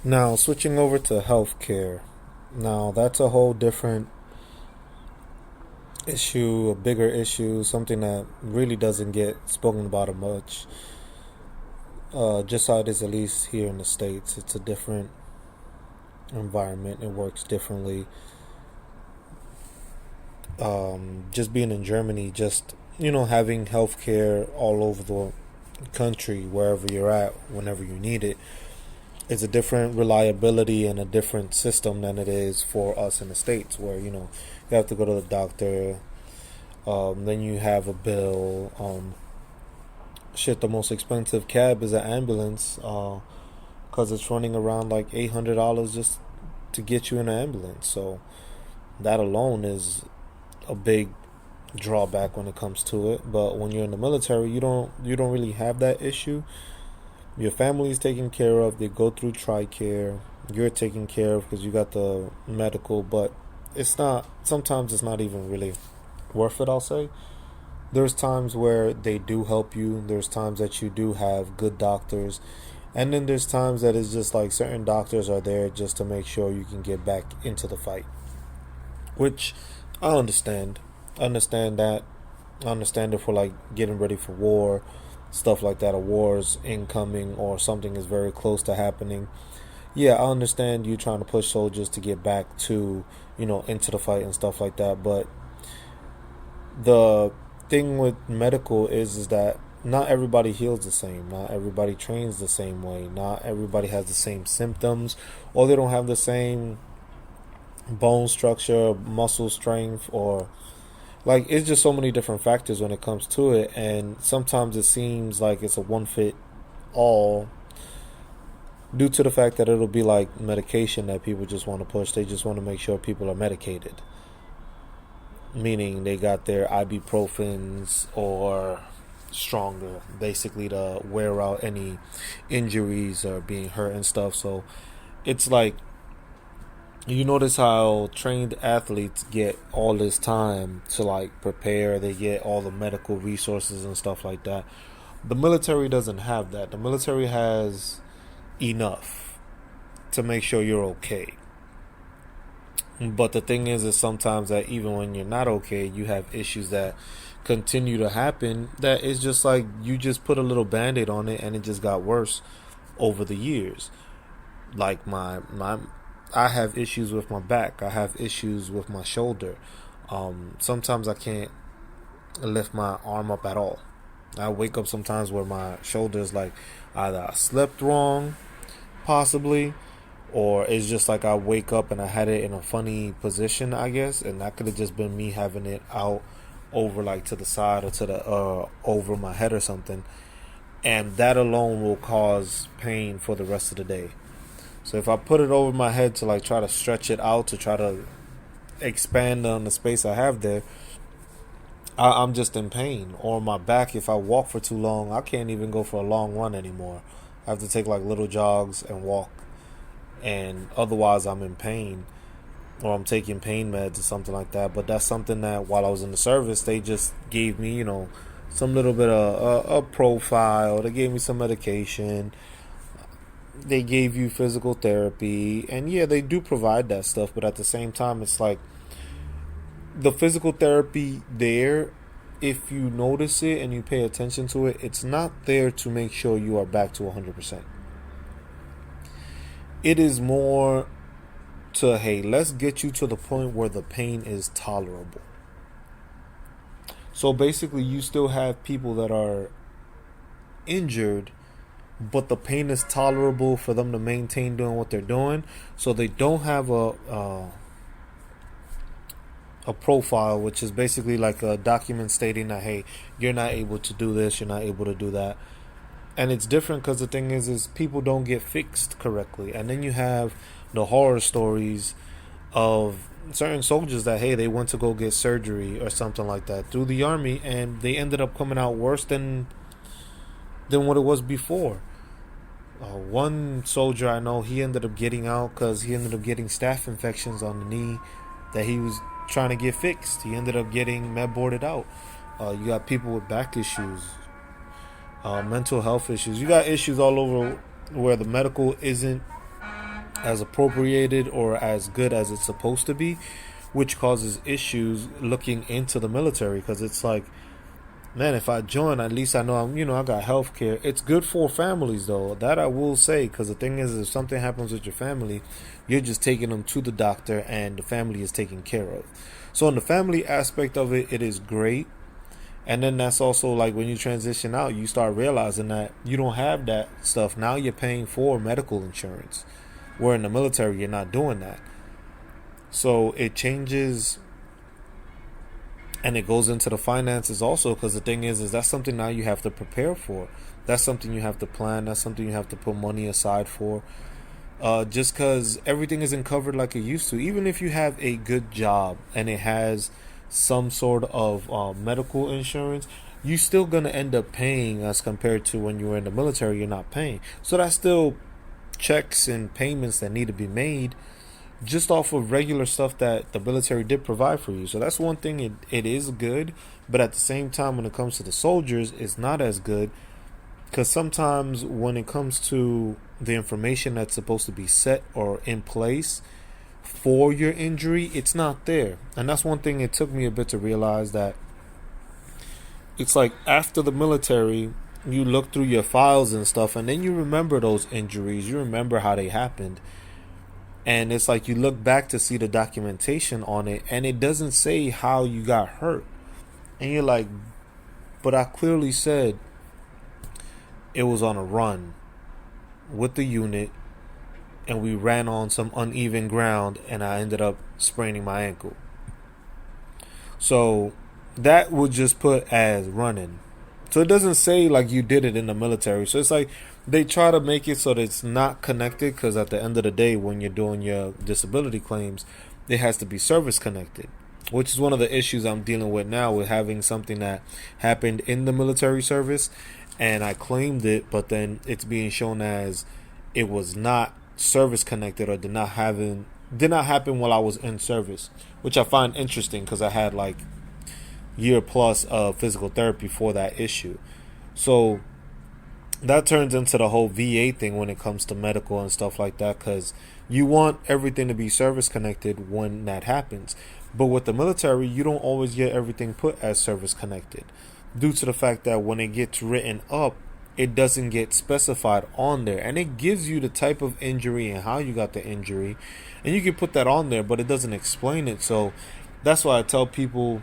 Now, switching over to healthcare. Now, that's a whole different issue, a bigger issue, something that really doesn't get spoken about much. Just how it is, at least here in the States. It's a different environment, it works differently. Just being in Germany, just, having healthcare all over the country, wherever you're at, whenever you need it, it's a different reliability and a different system than it is for us in the States, where you have to go to the doctor, then you have a bill. Shit, the most expensive cab is an ambulance, because it's running around like $800 just to get you in an ambulance. So that alone is a big drawback when it comes to it. But when you're in the military, you don't really have that issue. Your family is taken care of. They go through TRICARE. You're taken care of because you got the medical. But it's not. Sometimes it's not even really worth it, I'll say. There's times where they do help you. There's times that you do have good doctors. And then there's times that it's just like certain doctors are there just to make sure you can get back into the fight. Which I understand. I understand that. I understand it for like getting ready for war, stuff like that. A war is incoming or something is very close to happening. Yeah, I understand you trying to push soldiers to get back to, into the fight and stuff like that. But the thing with medical is that not everybody heals the same. Not everybody trains the same way. Not everybody has the same symptoms, or they don't have the same bone structure, muscle strength, or like it's just so many different factors when it comes to it. And sometimes it seems like it's a one fit all due to the fact that it'll be like medication that people just want to push. They just want to make sure people are medicated, meaning they got their ibuprofens or stronger, basically to wear out any injuries or being hurt and stuff. So it's like, you notice how trained athletes get all this time to like prepare. They get all the medical resources and stuff like that. The military doesn't have that. The military has enough to make sure you're okay. But the thing is sometimes that even when you're not okay, you have issues that continue to happen. That is just like you just put a little band-aid on it and it just got worse over the years. Like my I have issues with my back. I have issues with my shoulder. Sometimes I can't lift my arm up at all. I wake up sometimes where my shoulder is like either I slept wrong, possibly, or it's just like I wake up and I had it in a funny position, I guess, and that could have just been me having it out over like to the side or to the over my head or something, and that alone will cause pain for the rest of the day. So if I put it over my head to like try to stretch it out to try to expand on the space I have there, I'm just in pain. Or my back, if I walk for too long, I can't even go for a long run anymore. I have to take like little jogs and walk, and otherwise I'm in pain, or I'm taking pain meds or something like that. But that's something that while I was in the service, they just gave me, some little bit of a profile. They gave me some medication. They gave you physical therapy, and yeah, they do provide that stuff. But at the same time, it's like the physical therapy there, if you notice it and you pay attention to it, it's not there to make sure you are back to 100%. It is more to, hey, let's get you to the point where the pain is tolerable. So basically, you still have people that are injured, but the pain is tolerable for them to maintain doing what they're doing. So they don't have a profile, which is basically like a document stating that, hey, you're not able to do this, you're not able to do that. And it's different because the thing is people don't get fixed correctly. And then you have the horror stories of certain soldiers that, hey, they went to go get surgery or something like that through the army, and they ended up coming out worse than what it was before. One soldier I know, he ended up getting out because he ended up getting staph infections on the knee that he was trying to get fixed. He ended up getting med boarded out. You got people with back issues, mental health issues. You got issues all over where the medical isn't as appropriated or as good as it's supposed to be, which causes issues looking into the military. Because it's like, man, if I join, at least I know I got health care. It's good for families, though. That I will say, because the thing is, if something happens with your family, you're just taking them to the doctor, and the family is taken care of. So, in the family aspect of it, it is great. And then that's also like when you transition out, you start realizing that you don't have that stuff. Now you're paying for medical insurance, where in the military, you're not doing that. So, it changes. And it goes into the finances also, because the thing is that's something now you have to prepare for. That's something you have to plan. That's something you have to put money aside for. Just because everything isn't covered like it used to. Even if you have a good job and it has some sort of medical insurance, you're still going to end up paying as compared to when you were in the military, you're not paying. So that's still checks and payments that need to be made just off of regular stuff that the military did provide for you. So that's one thing, it is good, but at the same time, when it comes to the soldiers, it's not as good, because sometimes when it comes to the information that's supposed to be set or in place for your injury, it's not there. And that's one thing it took me a bit to realize, that it's like after the military, you look through your files and stuff, and then you remember those injuries, you remember how they happened. And it's like you look back to see the documentation on it, and it doesn't say how you got hurt. And you're like, but I clearly said it was on a run with the unit, and we ran on some uneven ground, and I ended up spraining my ankle. So that would just put as running. So it doesn't say like you did it in the military. So it's like they try to make it so that it's not connected, because at the end of the day, when you're doing your disability claims, it has to be service connected, which is one of the issues I'm dealing with now, with having something that happened in the military service and I claimed it, but then it's being shown as it was not service connected, or did not happen while I was in service, which I find interesting, because I had like year plus of physical therapy for that issue. So that turns into the whole VA thing when it comes to medical and stuff like that, because you want everything to be service connected when that happens. But with the military, you don't always get everything put as service connected, due to the fact that when it gets written up, it doesn't get specified on there, and it gives you the type of injury and how you got the injury, and you can put that on there, but it doesn't explain it. So that's why I tell people,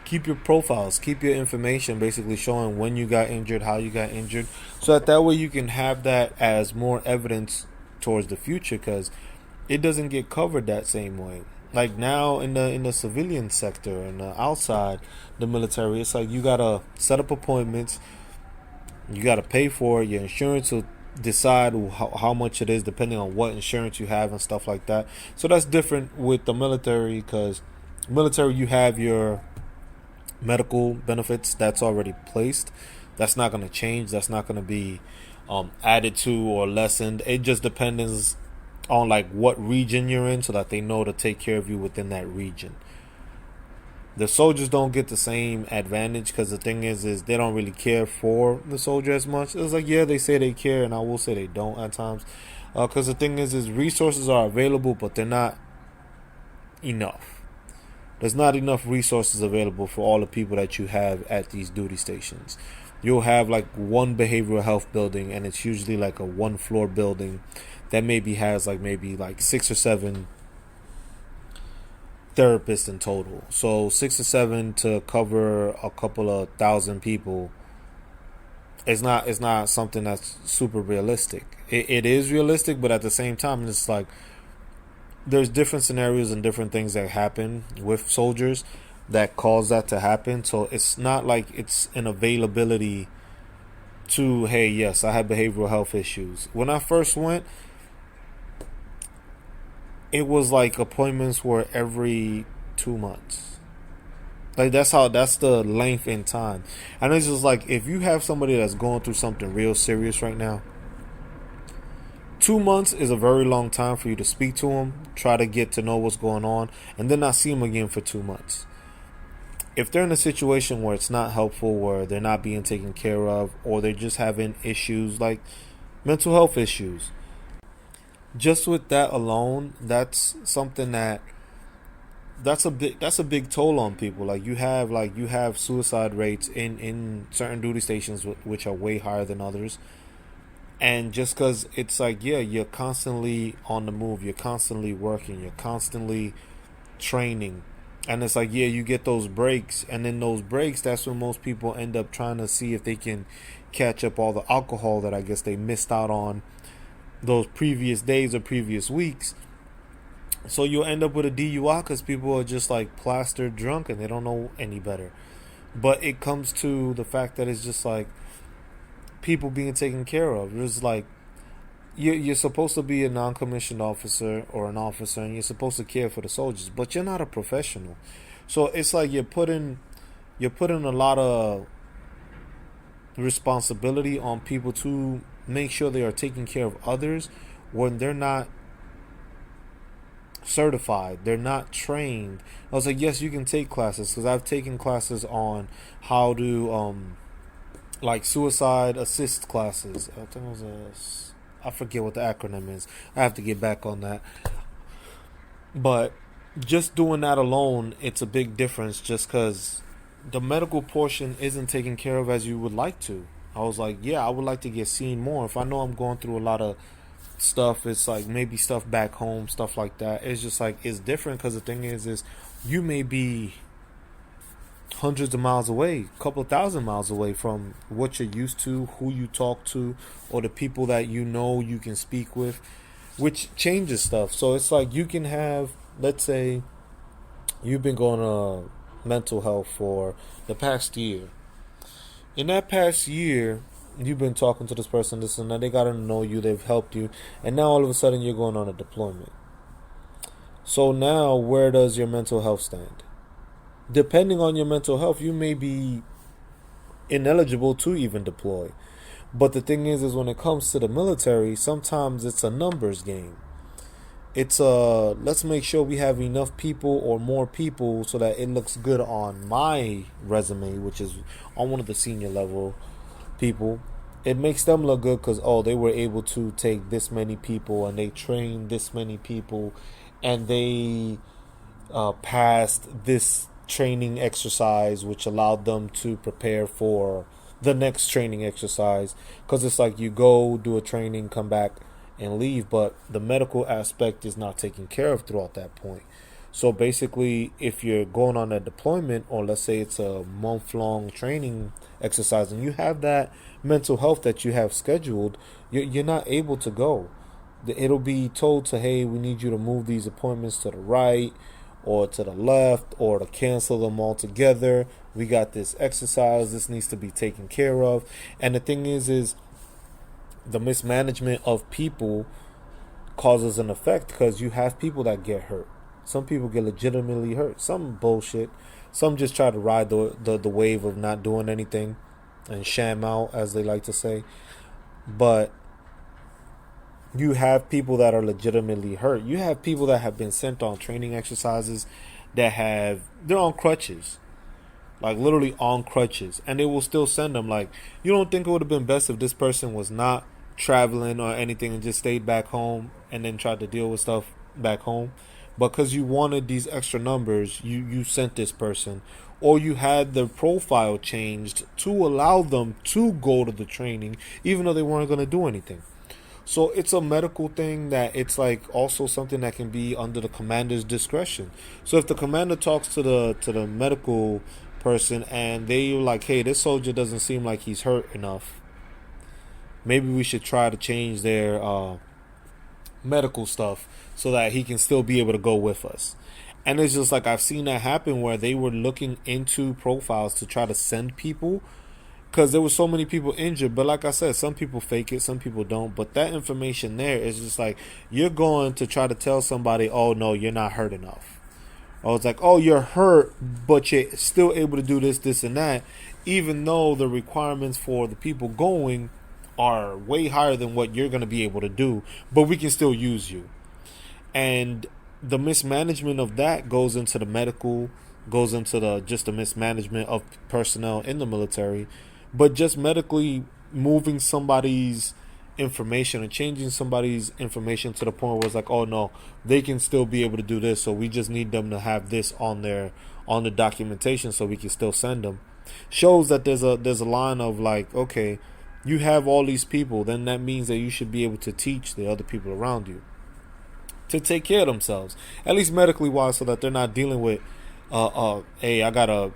keep your profiles, keep your information basically showing when you got injured, how you got injured, so that way you can have that as more evidence towards the future, because it doesn't get covered that same way. Like now in the civilian sector and outside the military, it's like you gotta set up appointments, you gotta pay for it, your insurance will decide how much it is depending on what insurance you have and stuff like that. So that's different with the military, because military, you have your medical benefits that's already placed. That's not going to change. That's not going to be added to or lessened. It just depends on like what region you're in, so that they know to take care of you within that region. The soldiers don't get the same advantage, because the thing is they don't really care for the soldier as much. It's like, yeah, they say they care, and I will say they don't at times, because the thing is resources are available, but they're not enough. There's not enough resources available for all the people that you have at these duty stations. You'll have like one behavioral health building, and it's usually like a 1-floor building that maybe has maybe 6 or 7 therapists in total. So 6 or 7 to cover a couple of thousand people is not something that's super realistic. It is realistic, but at the same time, it's like there's different scenarios and different things that happen with soldiers that cause that to happen. So it's not like it's an availability to, hey, yes, I have behavioral health issues. When I first went, it was like appointments were every 2 months. Like that's the length in time. And it's just like, if you have somebody that's going through something real serious right now, 2 months is a very long time for you to speak to them, try to get to know what's going on, and then not see them again for 2 months. If they're in a situation where it's not helpful, where they're not being taken care of, or they're just having issues like mental health issues, just with that alone, that's something that's a big toll on people. You have suicide rates in certain duty stations which are way higher than others. And just because it's like, yeah, you're constantly on the move, you're constantly working, you're constantly training, and it's like, yeah, you get those breaks, and in those breaks, that's when most people end up trying to see if they can catch up all the alcohol that I guess they missed out on those previous days or previous weeks. So you'll end up with a DUI because people are just like plastered drunk and they don't know any better. But it comes to the fact that it's just like people being taken care of. It's like you're supposed to be a non-commissioned officer or an officer, and you're supposed to care for the soldiers, but you're not a professional. So it's like you're putting a lot of responsibility on people to make sure they are taking care of others when they're not certified, they're not trained. I was like, yes, you can take classes, because I've taken classes on how to like suicide assist classes. I think it was I forget what the acronym is. I have to get back on that. But just doing that alone, it's a big difference, just because the medical portion isn't taken care of as you would like to. I was like, yeah, I would like to get seen more. If I know I'm going through a lot of stuff, it's like maybe stuff back home, stuff like that. It's just like, it's different, because the thing is you may be hundreds of miles away, a couple of thousand miles away from what you're used to, who you talk to, or the people that you know you can speak with, which changes stuff. So it's like, you can have, let's say, you've been going to mental health for the past year. In that past year, you've been talking to this person, this and that. They got to know you, they've helped you, and now all of a sudden you're going on a deployment. So now, where does your mental health stand? Depending on your mental health, you may be ineligible to even deploy. But the thing is when it comes to the military, sometimes it's a numbers game. It's let's make sure we have enough people or more people so that it looks good on my resume, which is on one of the senior level people. It makes them look good because, oh, they were able to take this many people and they trained this many people, and they passed this training exercise, which allowed them to prepare for the next training exercise. Because it's like, you go do a training, come back and leave, but the medical aspect is not taken care of throughout that point. So basically, if you're going on a deployment, or let's say it's a month-long training exercise, and you have that mental health that you have scheduled, you're not able to go. It'll be told to, hey, we need you to move these appointments to the right or to the left, or to cancel them altogether. We got this exercise, this needs to be taken care of. And the thing is the mismanagement of people causes an effect, because you have people that get hurt. Some people get legitimately hurt. Some bullshit. Some just try to ride the wave of not doing anything and sham out, as they like to say. But you have people that are legitimately hurt. You have people that have been sent on training exercises they're on crutches. Like, literally on crutches. And they will still send them. Like, you don't think it would have been best if this person was not traveling or anything and just stayed back home and then tried to deal with stuff back home? Because you wanted these extra numbers, you sent this person. Or you had the profile changed to allow them to go to the training, even though they weren't going to do anything. So it's a medical thing that it's like also something that can be under the commander's discretion. So if the commander talks to the medical person and they're like, hey, this soldier doesn't seem like he's hurt enough, maybe we should try to change their medical stuff so that he can still be able to go with us. And it's just like, I've seen that happen where they were looking into profiles to try to send people, because there were so many people injured. But like I said, some people fake it, some people don't. But that information there is just like, you're going to try to tell somebody, oh no, you're not hurt enough. Or it's like, oh, you're hurt, but you're still able to do this, this, and that, even though the requirements for the people going are way higher than what you're going to be able to do, but we can still use you. And the mismanagement of that goes into the medical, goes into the mismanagement of personnel in the military. But just medically moving somebody's information and changing somebody's information to the point where it's like, oh no, they can still be able to do this, so we just need them to have this on the documentation so we can still send them, shows that there's a line of like, okay, you have all these people, then that means that you should be able to teach the other people around you to take care of themselves, at least medically wise, so that they're not dealing with hey, I got a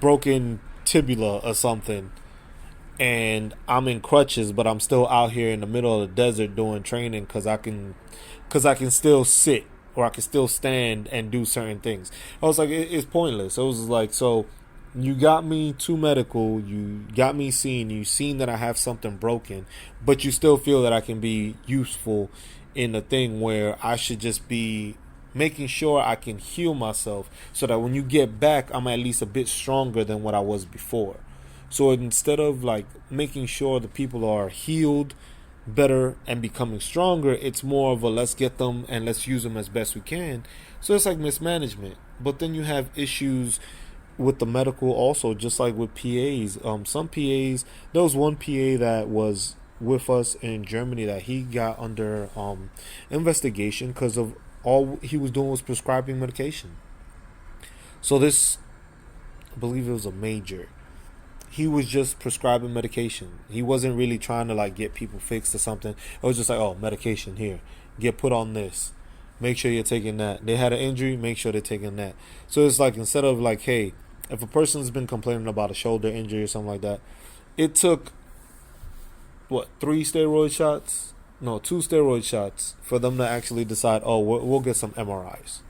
broken tibula or something and I'm in crutches, but I'm still out here in the middle of the desert doing training because I can still sit, or I can still stand and do certain things. I was like, it's pointless. It was like, so you got me to medical, you got me seeing, you seen that I have something broken, but you still feel that I can be useful in a thing where I should just be making sure I can heal myself so that when you get back, I'm at least a bit stronger than what I was before. So instead of like making sure the people are healed better and becoming stronger, it's more of a let's get them and let's use them as best we can. So it's like mismanagement. But then you have issues with the medical also, just like with PAs. Some PAs, there was one PA that was with us in Germany that he got under investigation because of all he was doing was prescribing medication. So this, I believe it was a major. He was just prescribing medication. He wasn't really trying to like get people fixed or something. It was just like, oh, medication here, get put on this. Make sure you're taking that. They had an injury, make sure they're taking that. So it's like, instead of like, hey, if a person's been complaining about a shoulder injury or something like that, it took what, 2 steroid shots for them to actually decide, oh, we'll get some MRIs.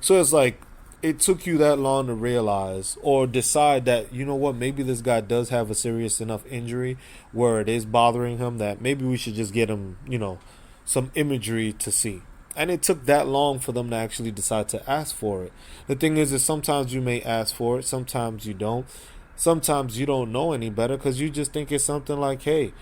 So it's like, it took you that long to realize or decide that, you know what, maybe this guy does have a serious enough injury where it is bothering him that maybe we should just get him, some imagery to see. And it took that long for them to actually decide to ask for it. The thing is sometimes you may ask for it, sometimes you don't. Sometimes you don't know any better because you just think it's something like, hey,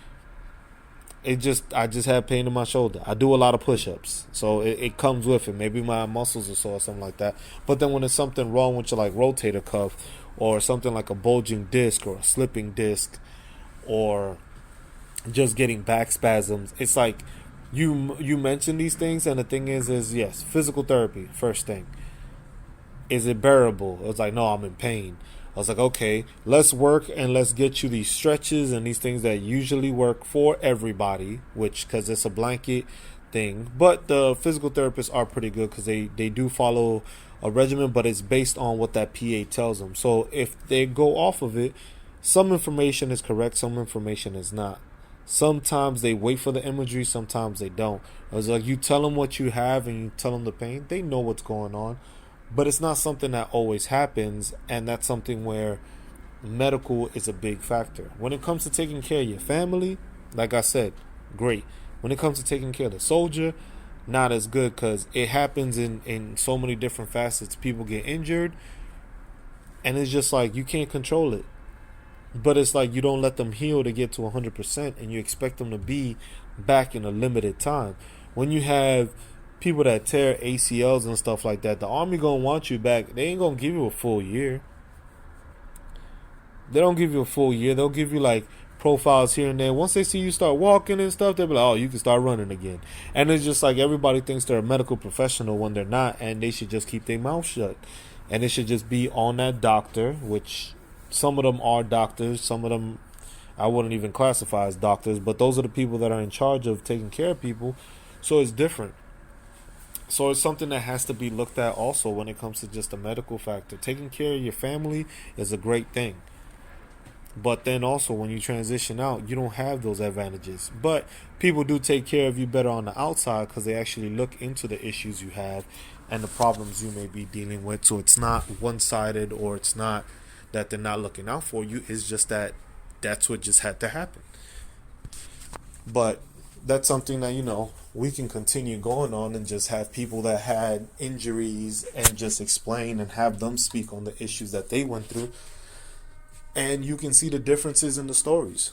I just have pain in my shoulder. I do a lot of push-ups, so it comes with it. Maybe my muscles are sore or something like that. But then when there's something wrong with your like rotator cuff, or something like a bulging disc or a slipping disc, or just getting back spasms, it's like you mention these things, and the thing is yes, physical therapy first thing. Is it bearable? It's like, no, I'm in pain. I was like, okay, let's work and let's get you these stretches and these things that usually work for everybody, because it's a blanket thing. But the physical therapists are pretty good because they do follow a regimen, but it's based on what that PA tells them. So if they go off of it, some information is correct, some information is not. Sometimes they wait for the imagery, sometimes they don't. I was like, you tell them what you have and you tell them the pain, they know what's going on. But it's not something that always happens, and that's something where medical is a big factor. When it comes to taking care of your family, like I said, great. When it comes to taking care of the soldier, not as good, because it happens in so many different facets. People get injured, and it's just like you can't control it. But it's like you don't let them heal to get to 100%, and you expect them to be back in a limited time. When you have people that tear ACLs and stuff like that, the Army gonna want you back. They ain't gonna give you a full year. They don't give you a full year. They'll give you like profiles here and there. Once they see you start walking and stuff, they'll be like, oh, you can start running again. And it's just like everybody thinks they're a medical professional when they're not, and they should just keep their mouth shut. And it should just be on that doctor, which some of them are doctors, some of them I wouldn't even classify as doctors, but those are the people that are in charge of taking care of people. So it's different. So it's something that has to be looked at also when it comes to just the medical factor. Taking care of your family is a great thing. But then also when you transition out, you don't have those advantages. But people do take care of you better on the outside because they actually look into the issues you have and the problems you may be dealing with. So it's not one-sided, or it's not that they're not looking out for you. It's just that that's what just had to happen. But that's something that, we can continue going on and just have people that had injuries and just explain and have them speak on the issues that they went through. And you can see the differences in the stories.